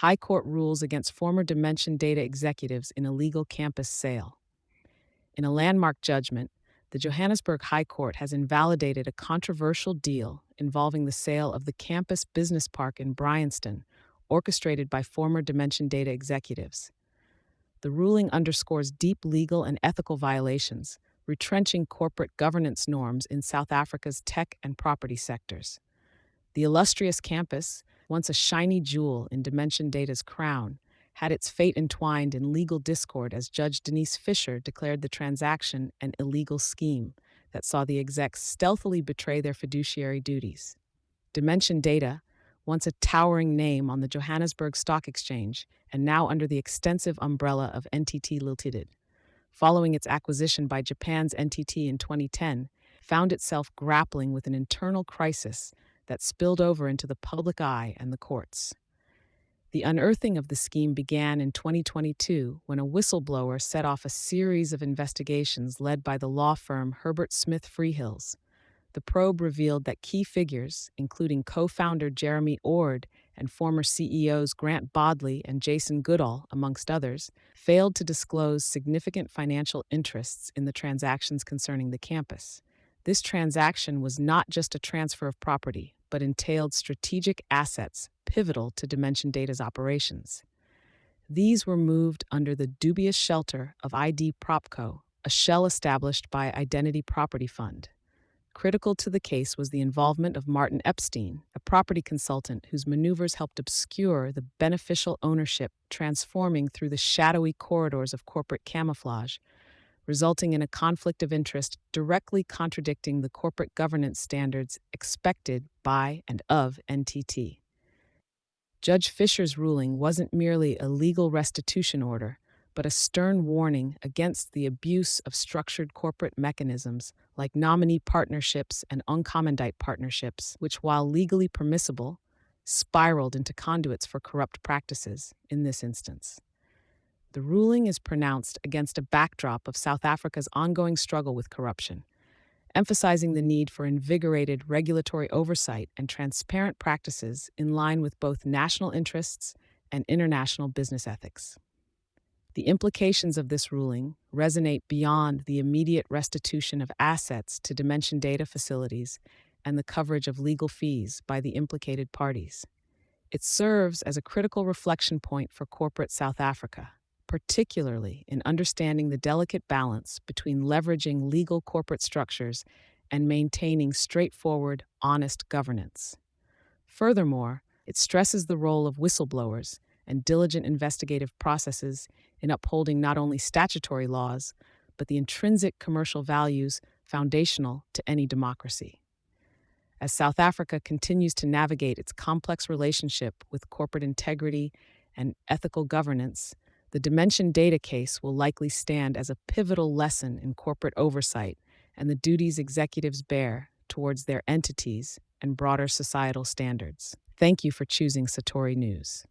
High Court rules against former Dimension Data executives in illegal campus sale. In a landmark judgment, the Johannesburg High Court has invalidated a controversial deal involving the sale of the campus business park in Bryanston, orchestrated by former Dimension Data executives. The ruling underscores deep legal and ethical violations, retrenching corporate governance norms in South Africa's tech and property sectors. The illustrious campus, once a shiny jewel in Dimension Data's crown, had its fate entwined in legal discord as Judge Denise Fisher declared the transaction an illegal scheme that saw the execs stealthily betray their fiduciary duties. Dimension Data, once a towering name on the Johannesburg Stock Exchange and now under the extensive umbrella of NTT Limited, following its acquisition by Japan's NTT in 2010, found itself grappling with an internal crisis that spilled over into the public eye and the courts. The unearthing of the scheme began in 2022 when a whistleblower set off a series of investigations led by the law firm Herbert Smith Freehills. The probe revealed that key figures, including co-founder Jeremy Ord and former CEOs Grant Bodley and Jason Goodall, amongst others, failed to disclose significant financial interests in the transactions concerning the campus. This transaction was not just a transfer of property, but entailed strategic assets pivotal to Dimension Data's operations. These were moved under the dubious shelter of ID PropCo, a shell established by Identity Property Fund. Critical to the case was the involvement of Martin Epstein, a property consultant whose maneuvers helped obscure the beneficial ownership transforming through the shadowy corridors of corporate camouflage, resulting in a conflict of interest directly contradicting the corporate governance standards expected by and of NTT. Judge Fisher's ruling wasn't merely a legal restitution order, but a stern warning against the abuse of structured corporate mechanisms like nominee partnerships and uncommandite partnerships, which, while legally permissible, spiraled into conduits for corrupt practices in this instance. The ruling is pronounced against a backdrop of South Africa's ongoing struggle with corruption, emphasizing the need for invigorated regulatory oversight and transparent practices in line with both national interests and international business ethics. The implications of this ruling resonate beyond the immediate restitution of assets to Dimension Data facilities and the coverage of legal fees by the implicated parties. It serves as a critical reflection point for corporate South Africa, particularly in understanding the delicate balance between leveraging legal corporate structures and maintaining straightforward, honest governance. Furthermore, it stresses the role of whistleblowers and diligent investigative processes in upholding not only statutory laws, but the intrinsic commercial values foundational to any democracy. As South Africa continues to navigate its complex relationship with corporate integrity and ethical governance, the Dimension Data case will likely stand as a pivotal lesson in corporate oversight and the duties executives bear towards their entities and broader societal standards. Thank you for choosing Satori News.